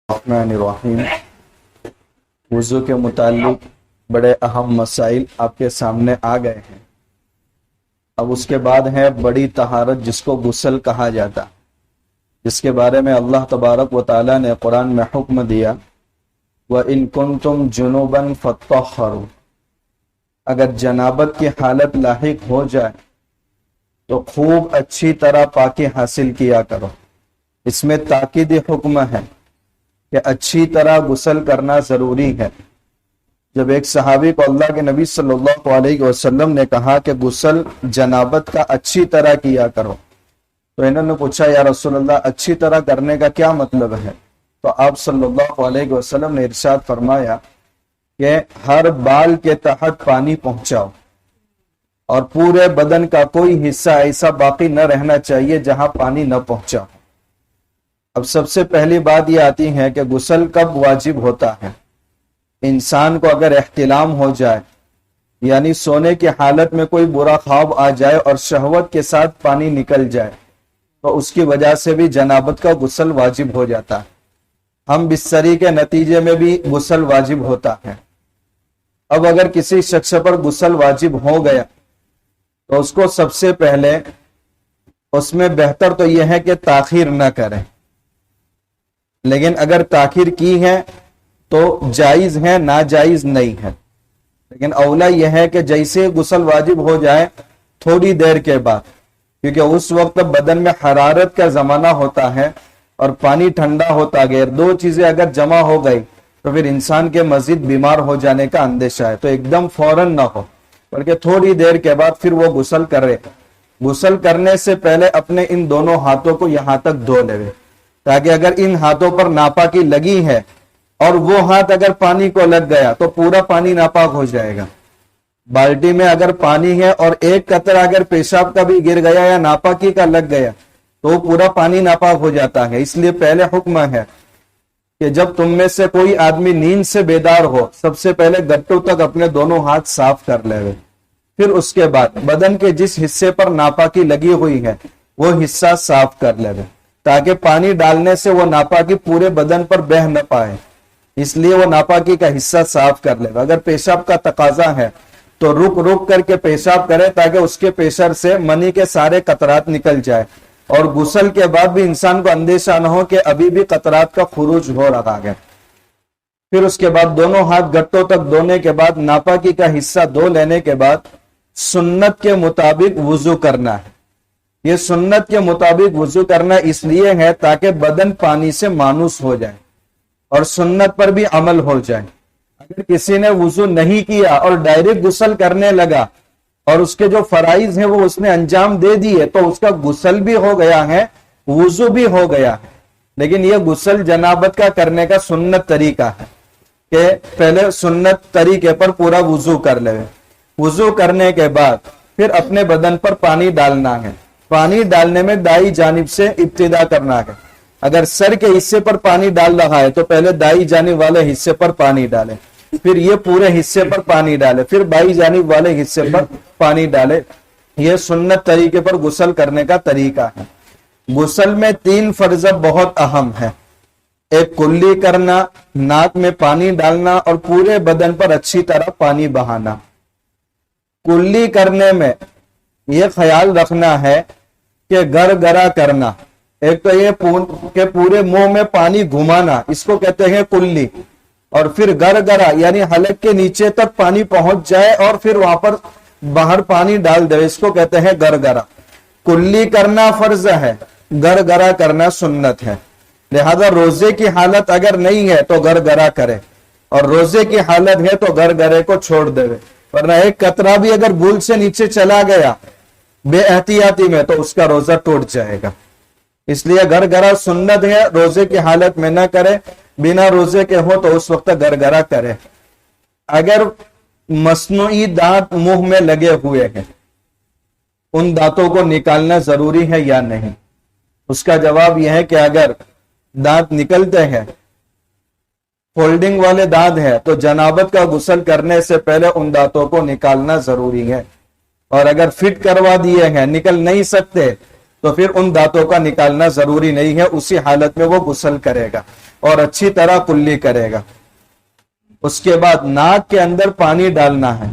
الرحمن الرحیم۔ وضو کے متعلق بڑے اہم مسائل آپ کے سامنے آ گئے ہیں۔ اب اس کے بعد ہے بڑی طہارت، جس کو غسل کہا جاتا، جس کے بارے میں اللہ تبارک و تعالی نے قرآن میں حکم دیا، وَإِن كُنتُمْ جُنُوبًا فَطَّهَّرُوا، اگر جنابت کی حالت لاحق ہو جائے تو خوب اچھی طرح پاکی حاصل کیا کرو۔ اس میں تاکیدی حکم ہے کہ اچھی طرح غسل کرنا ضروری ہے۔ جب ایک صحابی کو اللہ کے نبی صلی اللہ علیہ وسلم نے کہا کہ غسل جنابت کا اچھی طرح کیا کرو، تو انہوں نے پوچھا یا رسول اللہ اچھی طرح کرنے کا کیا مطلب ہے؟ تو آپ صلی اللہ علیہ وسلم نے ارشاد فرمایا کہ ہر بال کے تحت پانی پہنچاؤ، اور پورے بدن کا کوئی حصہ ایسا باقی نہ رہنا چاہیے جہاں پانی نہ پہنچا۔ اب سب سے پہلی بات یہ آتی ہے کہ غسل کب واجب ہوتا ہے؟ انسان کو اگر احتلام ہو جائے، یعنی سونے کی حالت میں کوئی برا خواب آ جائے اور شہوت کے ساتھ پانی نکل جائے، تو اس کی وجہ سے بھی جنابت کا غسل واجب ہو جاتا ہے۔ ہم بستری کے نتیجے میں بھی غسل واجب ہوتا ہے۔ اب اگر کسی شخص پر غسل واجب ہو گیا تو اس کو سب سے پہلے اس میں بہتر تو یہ ہے کہ تاخیر نہ کرے، لیکن اگر تاخیر کی ہے تو جائز ہے، ناجائز نہیں ہے۔ لیکن اولا یہ ہے کہ جیسے غسل واجب ہو جائے تھوڑی دیر کے بعد، کیونکہ اس وقت بدن میں حرارت کا زمانہ ہوتا ہے اور پانی ٹھنڈا ہوتا گیا، دو چیزیں اگر جمع ہو گئی تو پھر انسان کے مزید بیمار ہو جانے کا اندیشہ ہے۔ تو ایک دم فوراً نہ ہو، بلکہ تھوڑی دیر کے بعد پھر وہ غسل کرے۔ غسل کرنے سے پہلے اپنے ان دونوں ہاتھوں کو یہاں تک دھو لے، تاکہ اگر ان ہاتھوں پر ناپاکی لگی ہے اور وہ ہاتھ اگر پانی کو لگ گیا تو پورا پانی ناپاک ہو جائے گا۔ بالٹی میں اگر پانی ہے اور ایک قطرہ اگر پیشاب کا بھی گر گیا یا ناپاکی کا لگ گیا تو پورا پانی ناپاک ہو جاتا ہے۔ اس لیے پہلے حکم ہے کہ جب تم میں سے کوئی آدمی نیند سے بیدار ہو، سب سے پہلے گٹوں تک اپنے دونوں ہاتھ صاف کر لے، پھر اس کے بعد بدن کے جس حصے پر ناپاکی لگی ہوئی ہے وہ حصہ صاف کر لے، تاکہ پانی ڈالنے سے وہ ناپاکی پورے بدن پر بہہ نہ پائے۔ اس لیے وہ ناپاکی کا حصہ صاف کر لے۔ اگر پیشاب کا تقاضا ہے تو رک رک کر کے پیشاب کرے، تاکہ اس کے پیشر سے منی کے سارے قطرات نکل جائے، اور غسل کے بعد بھی انسان کو اندیشہ نہ ہو کہ ابھی بھی قطرات کا خروج ہو رہا ہے۔ پھر اس کے بعد دونوں ہاتھ گٹوں تک دھونے کے بعد ناپاکی کا حصہ دھو لینے کے بعد سنت کے مطابق وضو کرنا ہے۔ یہ سنت کے مطابق وضو کرنا اس لیے ہے تاکہ بدن پانی سے مانوس ہو جائے اور سنت پر بھی عمل ہو جائے۔ اگر کسی نے وضو نہیں کیا اور ڈائریکٹ غسل کرنے لگا اور اس کے جو فرائض ہیں وہ اس نے انجام دے دیے، تو اس کا غسل بھی ہو گیا ہے، وضو بھی ہو گیا ہے۔ لیکن یہ غسل جنابت کا کرنے کا سنت طریقہ ہے کہ پہلے سنت طریقے پر پورا وضو کر لے۔ وضو کرنے کے بعد پھر اپنے بدن پر پانی ڈالنا ہے۔ پانی ڈالنے میں دائیں جانب سے ابتدا کرنا ہے۔ اگر سر کے حصے پر پانی ڈال رہا ہے تو پہلے دائیں جانب والے حصے پر پانی ڈالے، پھر یہ پورے حصے پر پانی ڈالے، پھر بائیں جانب والے حصے پر پانی ڈالے۔ یہ سنت طریقے پر غسل کرنے کا طریقہ ہے۔ غسل میں 3 فرض بہت اہم ہے۔ ایک کلی کرنا، ناک میں پانی ڈالنا اور پورے بدن پر اچھی طرح پانی بہانا۔ کلی کرنے میں یہ خیال رکھنا ہے کہ گرگرا کرنا، ایک تو یہ کہ پورے منہ میں پانی گھمانا، اس کو کہتے ہیں کلی، اور پھر گرگرا یعنی حلق کے نیچے تک پانی پہنچ جائے اور پھر وہاں پر باہر پانی ڈال دے، اس کو کہتے ہیں گرگرا۔ کلی کرنا فرض ہے، گرگرا کرنا سنت ہے۔ لہذا روزے کی حالت اگر نہیں ہے تو گرگرا کرے، اور روزے کی حالت ہے تو گرگرے کو چھوڑ دے، ورنہ ایک قطرہ بھی اگر بھول سے نیچے چلا گیا بے احتیاطی میں تو اس کا روزہ ٹوٹ جائے گا۔ اس لیے گرگرا سنت ہے، روزے کی حالت میں نہ کرے، بنا روزے کے ہو تو اس وقت گرگرا کرے۔ اگر مصنوعی دانت منہ میں لگے ہوئے ہیں، ان دانتوں کو نکالنا ضروری ہے یا نہیں؟ اس کا جواب یہ ہے کہ اگر دانت نکلتے ہیں، فولڈنگ والے دانت ہے، تو جنابت کا غسل کرنے سے پہلے ان دانتوں کو نکالنا ضروری ہے، اور اگر فٹ کروا دیے ہیں، نکل نہیں سکتے، تو پھر ان دانتوں کا نکالنا ضروری نہیں ہے، اسی حالت میں وہ غسل کرے گا۔ اور اچھی طرح کلی کرے گا۔ اس کے بعد ناک کے اندر پانی ڈالنا ہے،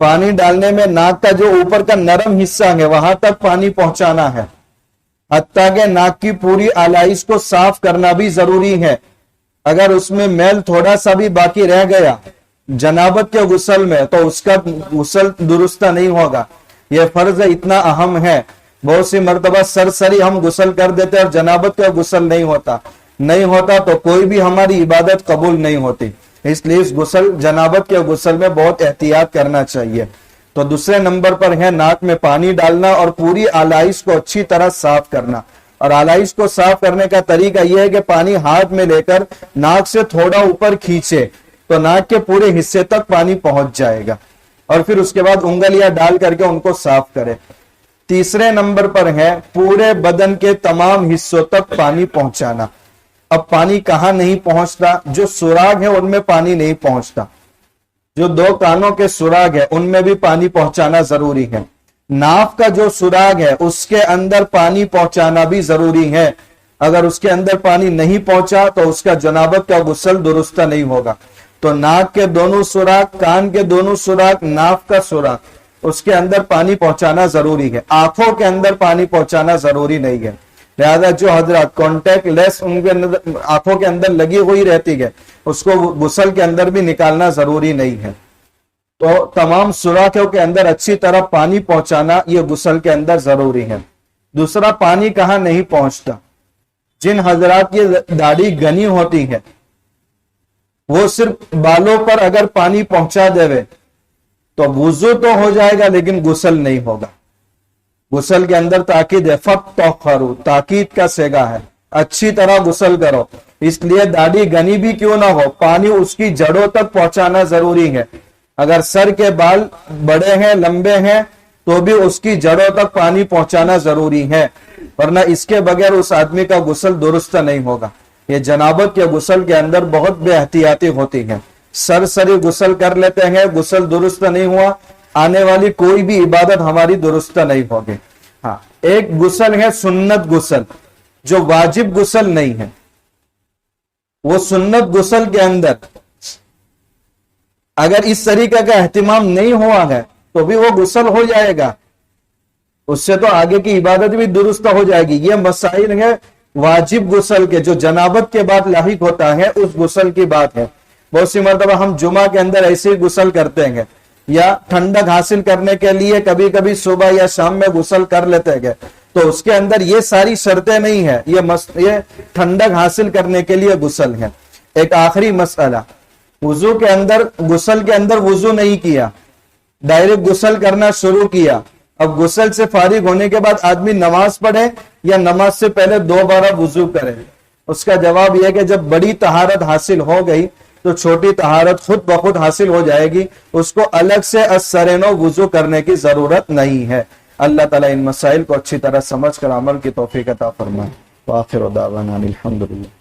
پانی ڈالنے میں ناک کا جو اوپر کا نرم حصہ ہے وہاں تک پانی پہنچانا ہے، حتیٰ کہ ناک کی پوری آلائش کو صاف کرنا بھی ضروری ہے۔ اگر اس میں میل تھوڑا سا بھی باقی رہ گیا جنابت کے غسل میں تو اس کا غسل درست نہیں ہوگا۔ یہ فرض اتنا اہم ہے، بہت سی مرتبہ سرسری ہم غسل کر دیتے اور جنابت کا غسل نہیں ہوتا تو کوئی بھی ہماری عبادت قبول نہیں ہوتی۔ اس لیے اس غسل جنابت کے غسل میں بہت احتیاط کرنا چاہیے۔ تو دوسرے نمبر پر ہے ناک میں پانی ڈالنا اور پوری آلائش کو اچھی طرح صاف کرنا۔ اور آلائش کو صاف کرنے کا طریقہ یہ ہے کہ پانی ہاتھ میں لے کر ناک سے تھوڑا اوپر کھینچے تو ناک کے پورے حصے تک پانی پہنچ جائے گا، اور پھر اس کے بعد انگلیاں ڈال کر کے ان کو صاف کرے۔ تیسرے نمبر پر ہے پورے بدن کے تمام حصوں تک پانی پہنچانا۔ اب پانی کہاں نہیں پہنچتا؟ جو سوراخ ہے ان میں پانی نہیں پہنچتا، جو دو کانوں کے سوراخ ہے ان میں بھی پانی پہنچانا ضروری ہے۔ ناف کا جو سوراخ ہے اس کے اندر پانی پہنچانا بھی ضروری ہے۔ اگر اس کے اندر پانی نہیں پہنچا تو اس کا جنابت کا غسل درست نہیں ہوگا۔ تو ناک کے دونوں سوراخ، کان کے دونوں سوراخ، ناف کا سوراخ، اس کے اندر پانی پہنچانا ضروری ہے۔ آنکھوں کے اندر پانی پہنچانا ضروری نہیں ہے، لہذا جو حضرات کانٹیکٹ لیس ان کے اندر آنکھوں کے اندر لگی ہوئی رہتی ہے اس کو غسل کے اندر بھی نکالنا ضروری نہیں ہے۔ تو تمام سوراخوں کے اندر اچھی طرح پانی پہنچانا یہ غسل کے اندر ضروری ہے۔ دوسرا، پانی کہاں نہیں پہنچتا؟ جن حضرات کی داڑھی گھنی ہوتی ہے وہ صرف بالوں پر اگر پانی پہنچا دے تو وضو تو ہو جائے گا لیکن غسل نہیں ہوگا۔ غسل کے اندر تاکید ہے، فَتَطَہَّرُوا، تاکید کا صیغہ ہے، اچھی طرح غسل کرو۔ اس لیے داڑھی گھنی بھی کیوں نہ ہو پانی اس کی جڑوں تک پہنچانا ضروری ہے۔ اگر سر کے بال بڑے ہیں، لمبے ہیں تو بھی اس کی جڑوں تک پانی پہنچانا ضروری ہے، ورنہ اس کے بغیر اس آدمی کا غسل درست نہیں ہوگا۔ یہ جنابت کے غسل کے اندر بہت بے احتیاطی ہوتی ہے، سرسری غسل کر لیتے ہیں، غسل درست نہیں ہوا، آنے والی کوئی بھی عبادت ہماری درست نہیں ہوگی۔ ہاں، ایک غسل ہے سنت غسل جو واجب غسل نہیں ہے۔ وہ سنت غسل کے اندر اگر اس طریقے کا اہتمام نہیں ہوا ہے تو بھی وہ غسل ہو جائے گا، اس سے تو آگے کی عبادت بھی درست ہو جائے گی۔ یہ مسائل ہے واجب غسل کے جو جنابت کے بعد لاحق ہوتا ہے، اس غسل کی بات ہے۔ بہت سی مرتبہ ہم جمعہ کے اندر ایسے ہی غسل کرتے ہیں یا ٹھنڈک حاصل کرنے کے لیے کبھی کبھی صبح یا شام میں غسل کر لیتے ہیں، تو اس کے اندر یہ ساری شرطیں نہیں ہیں، یہ ٹھنڈک حاصل کرنے کے لیے غسل ہے۔ ایک آخری مسئلہ، وضو کے اندر غسل کے اندر وضو نہیں کیا، ڈائریکٹ غسل کرنا شروع کیا۔ اب غسل سے فارغ ہونے کے بعد آدمی نماز پڑھے یا نماز سے پہلے دوبارہ وضو کرے؟ اس کا جواب یہ کہ جب بڑی طہارت حاصل ہو گئی تو چھوٹی طہارت خود بخود حاصل ہو جائے گی، اس کو الگ سے السرینو وضو کرنے کی ضرورت نہیں ہے۔ اللہ تعالیٰ ان مسائل کو اچھی طرح سمجھ کر عمل کی توفیق عطا فرمائے۔ وآخر دعوانا الحمدللہ۔